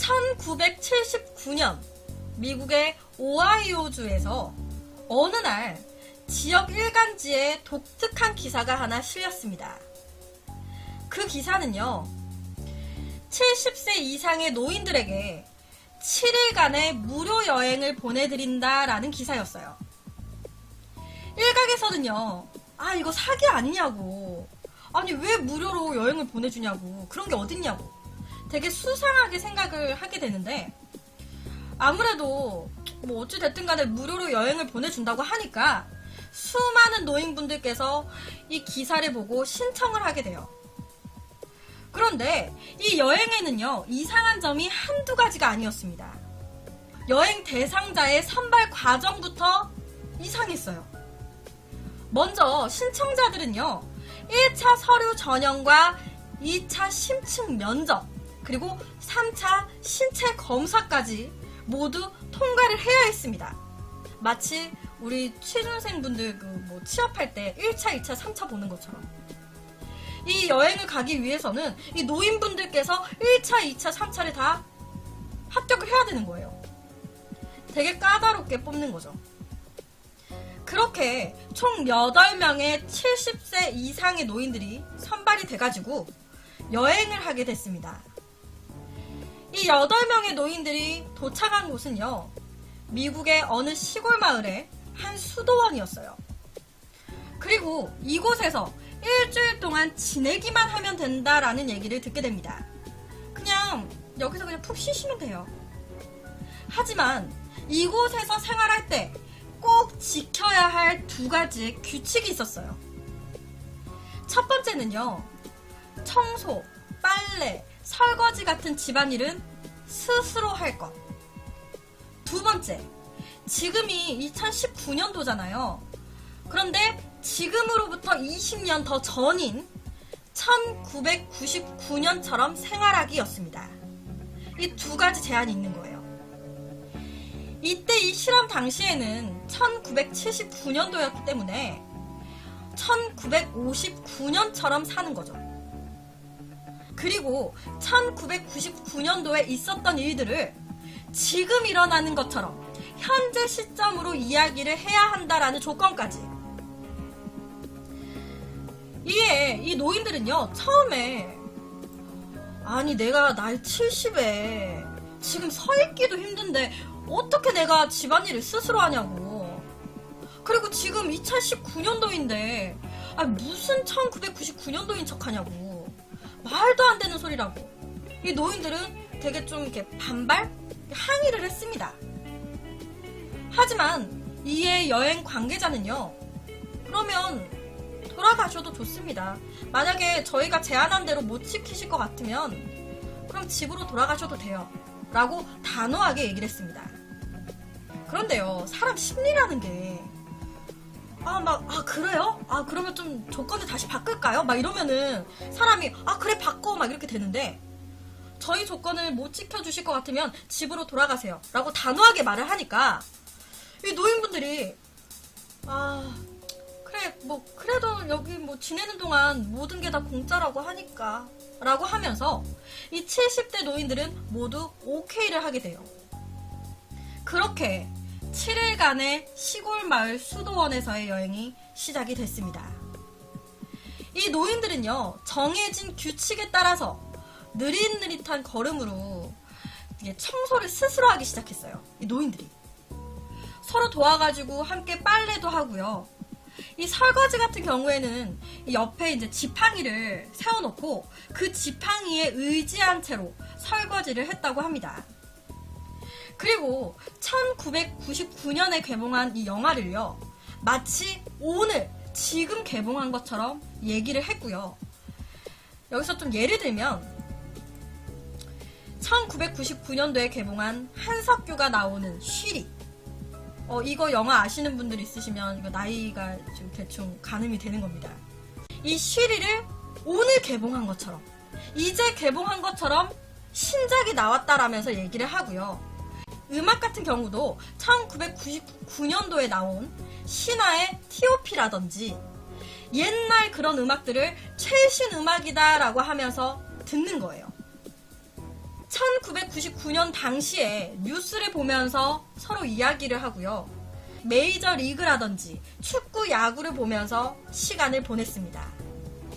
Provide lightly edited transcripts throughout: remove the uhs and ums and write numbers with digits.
1979년 미국의 오하이오주에서 어느 날 지역 일간지에 독특한 기사가 하나 실렸습니다. 그 기사는요, 70세 이상의 노인들에게 7일간의 무료 여행을 보내드린다라는 기사였어요. 일각에서는요, 이거 사기 아니냐고, 아니 왜 무료로 여행을 보내주냐고, 그런 게 어딨냐고 되게 수상하게 생각을 하게 되는데, 아무래도 뭐 어찌됐든 간에 무료로 여행을 보내준다고 하니까 수많은 노인분들께서 이 기사를 보고 신청을 하게 돼요. 그런데 이 여행에는요, 이상한 점이 한두 가지가 아니었습니다. 여행 대상자의 선발 과정부터 이상했어요. 먼저 신청자들은요, 1차 서류 전형과 2차 심층 면접, 그리고 3차 신체 검사까지 모두 통과를 해야 했습니다. 마치 우리 취준생분들 취업할 때 1차, 2차, 3차 보는 것처럼. 이 여행을 가기 위해서는 이 노인분들께서 1차, 2차, 3차를 다 합격을 해야 되는 거예요. 되게 까다롭게 뽑는 거죠. 그렇게 총 8명의 70세 이상의 노인들이 선발이 돼가지고 여행을 하게 됐습니다. 이 8명의 노인들이 도착한 곳은요, 미국의 어느 시골 마을의 한 수도원이었어요. 그리고 이곳에서 일주일 동안 지내기만 하면 된다라는 얘기를 듣게 됩니다. 그냥 여기서 그냥 푹 쉬시면 돼요. 하지만 이곳에서 생활할 때 꼭 지켜야 할 2가지의 규칙이 있었어요. 첫 번째는요, 청소, 빨래, 설거지 같은 집안일은 스스로 할 것. 2번째, 지금이 2019년도잖아요. 그런데 지금으로부터 20년 더 전인 1999년처럼 생활하기였습니다. 이 2가지 제한이 있는 거예요. 이때 이 실험 당시에는 1979년도였기 때문에 1959년처럼 사는 거죠. 그리고 1999년도에 있었던 일들을 지금 일어나는 것처럼 현재 시점으로 이야기를 해야 한다라는 조건까지. 이에 이 노인들은요, 처음에 아니 내가 나이 70에 지금 서 있기도 힘든데 어떻게 내가 집안일을 스스로 하냐고. 그리고 지금 2019년도인데 무슨 1999년도인 척 하냐고. 말도 안 되는 소리라고. 이 노인들은 되게 좀 이렇게 반발? 항의를 했습니다. 하지만 이에 여행 관계자는요, 그러면 돌아가셔도 좋습니다. 만약에 저희가 제안한 대로 못 지키실 것 같으면 그럼 집으로 돌아가셔도 돼요 라고 단호하게 얘기를 했습니다. 그런데요, 사람 심리라는 게 그래요? 그러면 좀 조건을 다시 바꿀까요? 막 이러면은 사람이 그래 바꿔 막 이렇게 되는데, 저희 조건을 못 지켜주실 것 같으면 집으로 돌아가세요 라고 단호하게 말을 하니까 이 노인분들이 그래 그래도 여기 지내는 동안 모든 게 다 공짜라고 하니까 라고 하면서 이 70대 노인들은 모두 오케이를 하게 돼요. 그렇게 7일간의 시골 마을 수도원에서의 여행이 시작이 됐습니다. 이 노인들은요, 정해진 규칙에 따라서 느릿느릿한 걸음으로 청소를 스스로 하기 시작했어요. 이 노인들이 서로 도와가지고 함께 빨래도 하고요. 이 설거지 같은 경우에는 이 옆에 이제 지팡이를 세워놓고 그 지팡이에 의지한 채로 설거지를 했다고 합니다. 그리고 1999년에 개봉한 이 영화를요, 마치 오늘 지금 개봉한 것처럼 얘기를 했고요. 여기서 좀 예를 들면 1999년도에 개봉한 한석규가 나오는 쉬리. 이거 영화 아시는 분들 있으시면 이거 나이가 좀 대충 가늠이 되는 겁니다. 이 쉬리를 오늘 개봉한 것처럼, 이제 개봉한 것처럼 신작이 나왔다라면서 얘기를 하고요. 음악 같은 경우도 1999년도에 나온 신화의 T.O.P라든지 옛날 그런 음악들을 최신 음악이다 라고 하면서 듣는 거예요. 1999년 당시에 뉴스를 보면서 서로 이야기를 하고요. 메이저 리그라든지 축구, 야구를 보면서 시간을 보냈습니다.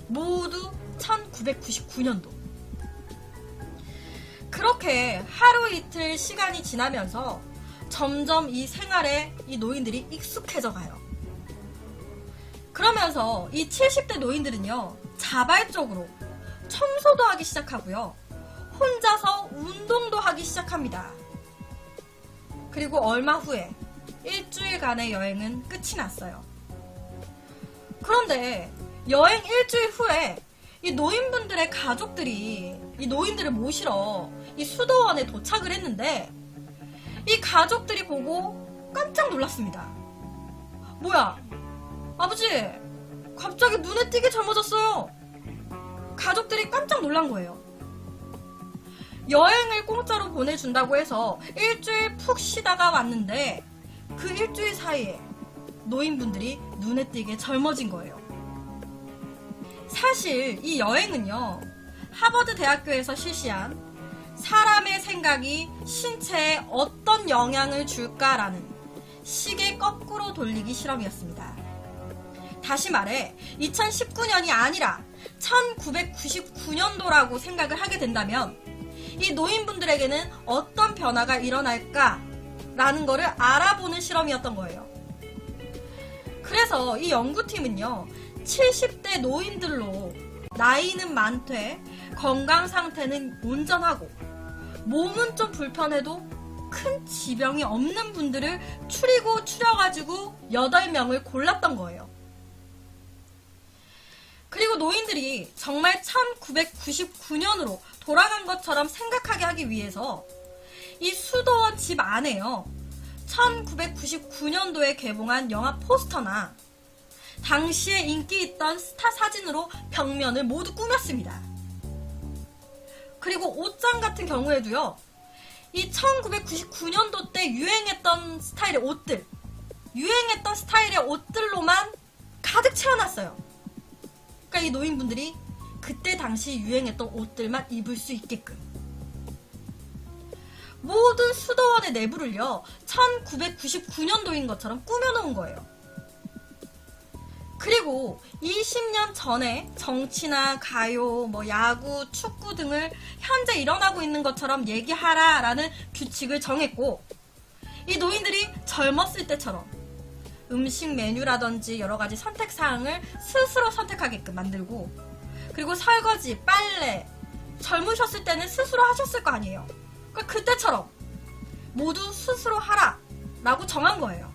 모두 1999년도. 그렇게 하루 이틀 시간이 지나면서 점점 이 생활에 이 노인들이 익숙해져 가요. 그러면서 이 70대 노인들은요, 자발적으로 청소도 하기 시작하고요. 혼자서 운동도 하기 시작합니다. 그리고 얼마 후에 일주일간의 여행은 끝이 났어요. 그런데 여행 일주일 후에 이 노인분들의 가족들이 이 노인들을 모시러 이 수도원에 도착을 했는데 이 가족들이 보고 깜짝 놀랐습니다. 뭐야? 아버지, 갑자기 눈에 띄게 젊어졌어요. 가족들이 깜짝 놀란 거예요. 여행을 공짜로 보내준다고 해서 일주일 푹 쉬다가 왔는데 그 일주일 사이에 노인분들이 눈에 띄게 젊어진 거예요. 사실 이 여행은요, 하버드 대학교에서 실시한 사람의 생각이 신체에 어떤 영향을 줄까라는 시계 거꾸로 돌리기 실험이었습니다. 다시 말해 2019년이 아니라 1999년도라고 생각을 하게 된다면 이 노인분들에게는 어떤 변화가 일어날까라는 거를 알아보는 실험이었던 거예요. 그래서 이 연구팀은요, 70대 노인들로 나이는 많되 건강 상태는 온전하고 몸은 좀 불편해도 큰 지병이 없는 분들을 추려가지고 8명을 골랐던 거예요. 그리고 노인들이 정말 1999년으로 돌아간 것처럼 생각하게 하기 위해서 이 수도원 집 안에요, 1999년도에 개봉한 영화 포스터나 당시에 인기 있던 스타 사진으로 벽면을 모두 꾸몄습니다. 그리고 옷장 같은 경우에도요, 이 1999년도 때 유행했던 스타일의 옷들로만 가득 채워놨어요. 그러니까 이 노인분들이 그때 당시 유행했던 옷들만 입을 수 있게끔. 모든 수도원의 내부를요, 1999년도인 것처럼 꾸며놓은 거예요. 그리고 20년 전에 정치나 가요, 야구, 축구 등을 현재 일어나고 있는 것처럼 얘기하라라는 규칙을 정했고, 이 노인들이 젊었을 때처럼 음식 메뉴라든지 여러 가지 선택 사항을 스스로 선택하게끔 만들고, 그리고 설거지, 빨래, 젊으셨을 때는 스스로 하셨을 거 아니에요. 그러니까 그때처럼 모두 스스로 하라라고 정한 거예요.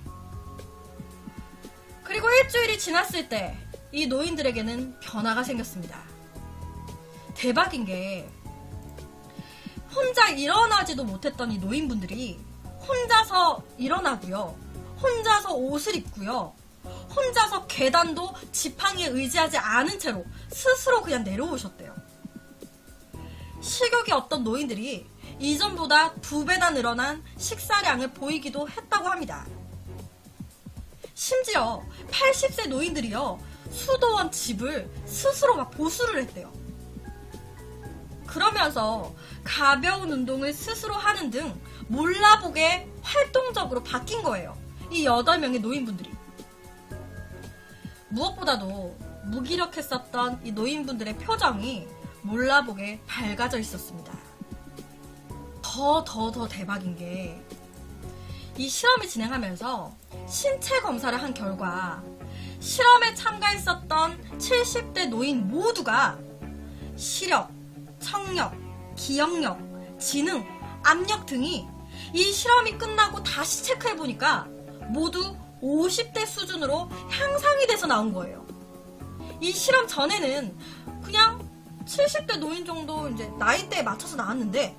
그리고 일주일이 지났을 때 이 노인들에게는 변화가 생겼습니다. 대박인 게, 혼자 일어나지도 못했던 이 노인분들이 혼자서 일어나고요, 혼자서 옷을 입고요, 혼자서 계단도 지팡이에 의지하지 않은 채로 스스로 그냥 내려오셨대요. 식욕이 없던 노인들이 이전보다 2배나 늘어난 식사량을 보이기도 했다고 합니다. 심지어 80세 노인들이요, 수도원 집을 스스로 막 보수를 했대요. 그러면서 가벼운 운동을 스스로 하는 등 몰라보게 활동적으로 바뀐 거예요, 이 8명의 노인분들이. 무엇보다도 무기력했었던 이 노인분들의 표정이 몰라보게 밝아져 있었습니다. 더 대박인 게, 이 실험을 진행하면서 신체 검사를 한 결과 실험에 참가했었던 70대 노인 모두가 시력, 청력, 기억력, 지능, 압력 등이 이 실험이 끝나고 다시 체크해보니까 모두 50대 수준으로 향상이 돼서 나온 거예요. 이 실험 전에는 그냥 70대 노인 정도 이제 나이대에 맞춰서 나왔는데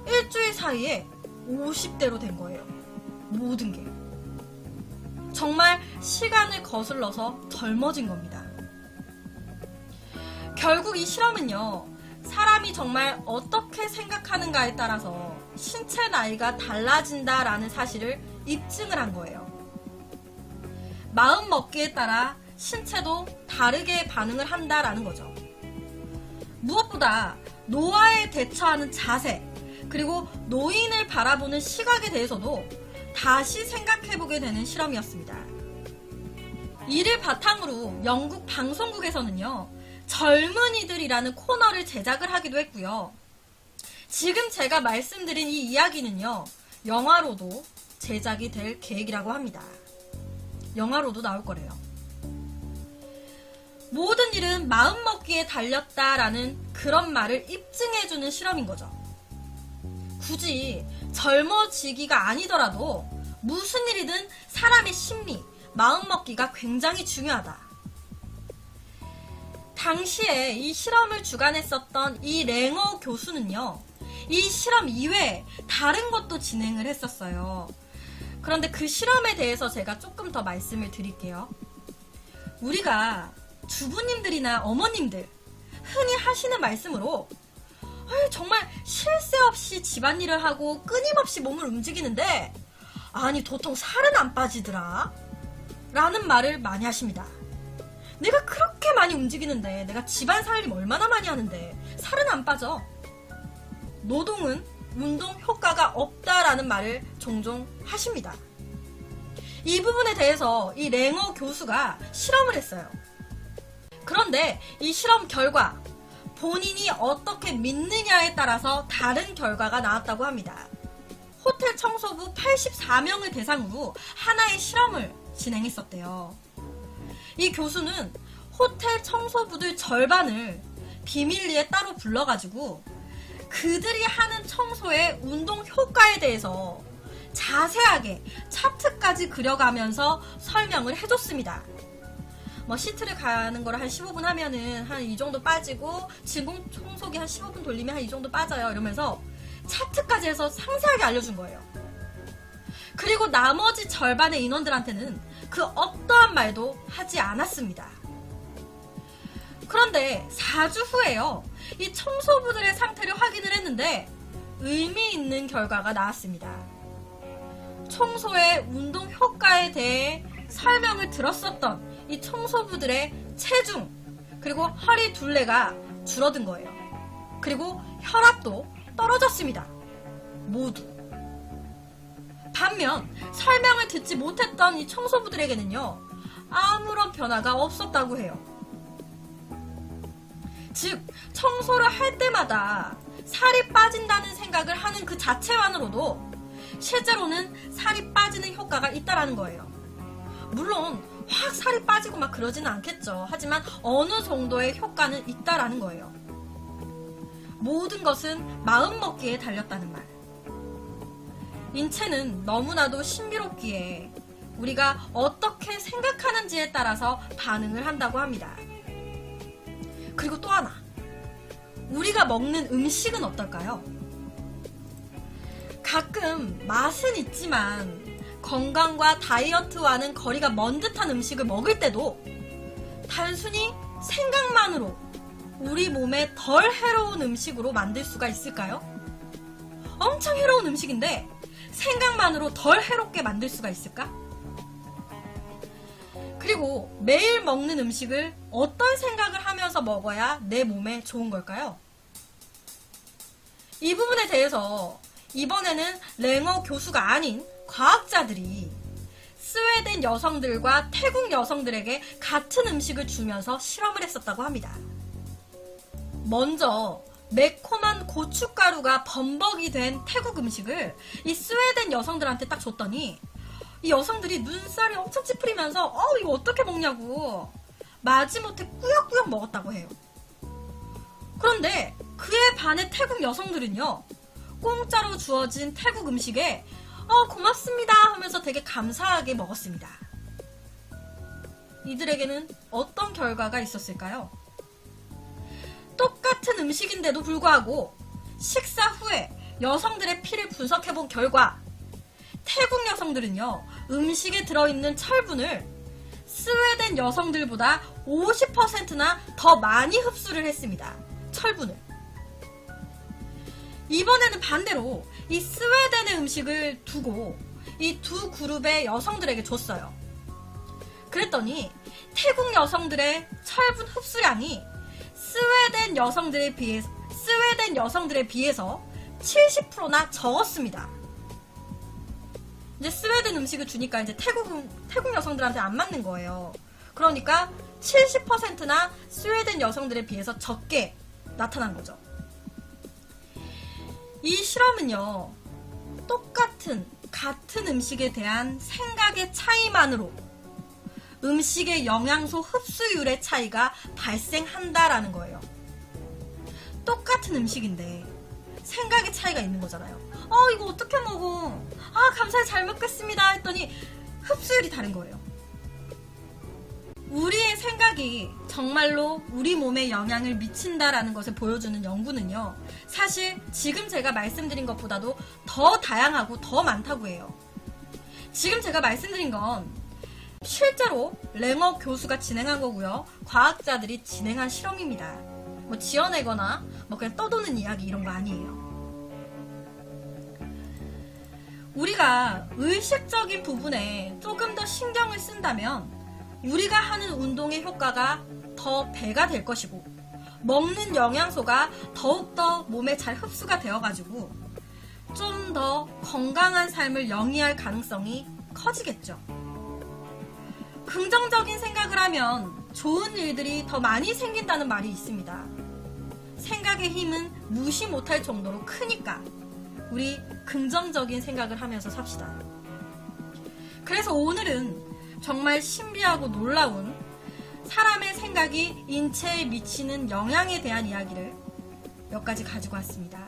일주일 사이에 50대로 된 거예요. 모든 게. 정말 시간을 거슬러서 젊어진 겁니다. 결국 이 실험은요, 사람이 정말 어떻게 생각하는가에 따라서 신체 나이가 달라진다라는 사실을 입증을 한 거예요. 마음 먹기에 따라 신체도 다르게 반응을 한다라는 거죠. 무엇보다 노화에 대처하는 자세, 그리고 노인을 바라보는 시각에 대해서도 다시 생각해보게 되는 실험이었습니다. 이를 바탕으로 영국 방송국에서는요, 젊은이들이라는 코너를 제작을 하기도 했고요. 지금 제가 말씀드린 이 이야기는요, 영화로도 제작이 될 계획이라고 합니다. 영화로도 나올 거래요. 모든 일은 마음먹기에 달렸다라는 그런 말을 입증해주는 실험인 거죠. 굳이 젊어지기가 아니더라도 무슨 일이든 사람의 심리, 마음먹기가 굉장히 중요하다. 당시에 이 실험을 주관했었던 이 랭어 교수는요, 이 실험 이외에 다른 것도 진행을 했었어요. 그런데 그 실험에 대해서 제가 조금 더 말씀을 드릴게요. 우리가 주부님들이나 어머님들 흔히 하시는 말씀으로 정말 쉴 새 없이 집안일을 하고 끊임없이 몸을 움직이는데 아니 도통 살은 안 빠지더라 라는 말을 많이 하십니다. 내가 그렇게 많이 움직이는데, 내가 집안 살림 얼마나 많이 하는데 살은 안 빠져. 노동은 운동 효과가 없다라는 말을 종종 하십니다. 이 부분에 대해서 이 랭어 교수가 실험을 했어요. 그런데 이 실험 결과, 본인이 어떻게 믿느냐에 따라서 다른 결과가 나왔다고 합니다. 호텔 청소부 84명을 대상으로 하나의 실험을 진행했었대요. 이 교수는 호텔 청소부들 절반을 비밀리에 따로 불러가지고 그들이 하는 청소의 운동 효과에 대해서 자세하게 차트까지 그려가면서 설명을 해줬습니다. 뭐 시트를 가는 거를 한 15분 하면은 한 이 정도 빠지고, 진공 청소기 한 15분 돌리면 한 이 정도 빠져요. 이러면서 차트까지 해서 상세하게 알려준 거예요. 그리고 나머지 절반의 인원들한테는 그 어떠한 말도 하지 않았습니다. 그런데 4주 후에요, 이 청소부들의 상태를 확인을 했는데 의미 있는 결과가 나왔습니다. 청소의 운동 효과에 대해 설명을 들었었던 이 청소부들의 체중, 그리고 허리 둘레가 줄어든 거예요. 그리고 혈압도 떨어졌습니다. 모두. 반면 설명을 듣지 못했던 이 청소부들에게는요, 아무런 변화가 없었다고 해요. 즉, 청소를 할 때마다 살이 빠진다는 생각을 하는 그 자체만으로도 실제로는 살이 빠지는 효과가 있다라는 거예요. 물론 확 살이 빠지고 막 그러지는 않겠죠. 하지만 어느 정도의 효과는 있다라는 거예요. 모든 것은 마음먹기에 달렸다는 말. 인체는 너무나도 신비롭기에 우리가 어떻게 생각하는지에 따라서 반응을 한다고 합니다. 그리고 또 하나, 우리가 먹는 음식은 어떨까요? 가끔 맛은 있지만 건강과 다이어트와는 거리가 먼 듯한 음식을 먹을 때도 단순히 생각만으로 우리 몸에 덜 해로운 음식으로 만들 수가 있을까요? 엄청 해로운 음식인데 생각만으로 덜 해롭게 만들 수가 있을까? 그리고 매일 먹는 음식을 어떤 생각을 하면서 먹어야 내 몸에 좋은 걸까요? 이 부분에 대해서 이번에는 랭어 교수가 아닌 과학자들이 스웨덴 여성들과 태국 여성들에게 같은 음식을 주면서 실험을 했었다고 합니다. 먼저 매콤한 고춧가루가 범벅이 된 태국 음식을 이 스웨덴 여성들한테 딱 줬더니 이 여성들이 눈살이 엄청 찌푸리면서 이거 어떻게 먹냐고 마지못해 꾸역꾸역 먹었다고 해요. 그런데 그에 반해 태국 여성들은요, 공짜로 주어진 태국 음식에 고맙습니다 하면서 되게 감사하게 먹었습니다. 이들에게는 어떤 결과가 있었을까요? 똑같은 음식인데도 불구하고 식사 후에 여성들의 피를 분석해본 결과 태국 여성들은요, 음식에 들어있는 철분을 스웨덴 여성들보다 50%나 더 많이 흡수를 했습니다. 철분을. 이번에는 반대로 이 스웨덴의 음식을 두고 이 두 그룹의 여성들에게 줬어요. 그랬더니 태국 여성들의 철분 흡수량이 스웨덴 여성들에 비해서 70%나 적었습니다. 이제 스웨덴 음식을 주니까 이제 태국 여성들한테 안 맞는 거예요. 그러니까 70%나 스웨덴 여성들에 비해서 적게 나타난 거죠. 이 실험은요, 같은 음식에 대한 생각의 차이만으로 음식의 영양소 흡수율의 차이가 발생한다라는 거예요. 똑같은 음식인데 생각의 차이가 있는 거잖아요. 이거 어떻게 먹어? 감사히 잘 먹겠습니다 했더니 흡수율이 다른 거예요. 우리의 생각이 정말로 우리 몸에 영향을 미친다라는 것을 보여주는 연구는요, 사실 지금 제가 말씀드린 것보다도 더 다양하고 더 많다고 해요. 지금 제가 말씀드린 건 실제로 랭어 교수가 진행한 거고요, 과학자들이 진행한 실험입니다. 뭐 지어내거나 뭐 그냥 떠도는 이야기 이런 거 아니에요. 우리가 의식적인 부분에 조금 더 신경을 쓴다면 우리가 하는 운동의 효과가 더 배가 될 것이고, 먹는 영양소가 더욱더 몸에 잘 흡수가 되어가지고 좀 더 건강한 삶을 영위할 가능성이 커지겠죠. 긍정적인 생각을 하면 좋은 일들이 더 많이 생긴다는 말이 있습니다. 생각의 힘은 무시 못할 정도로 크니까 우리 긍정적인 생각을 하면서 삽시다. 그래서 오늘은 정말 신비하고 놀라운 사람의 생각이 인체에 미치는 영향에 대한 이야기를 몇 가지 가지고 왔습니다.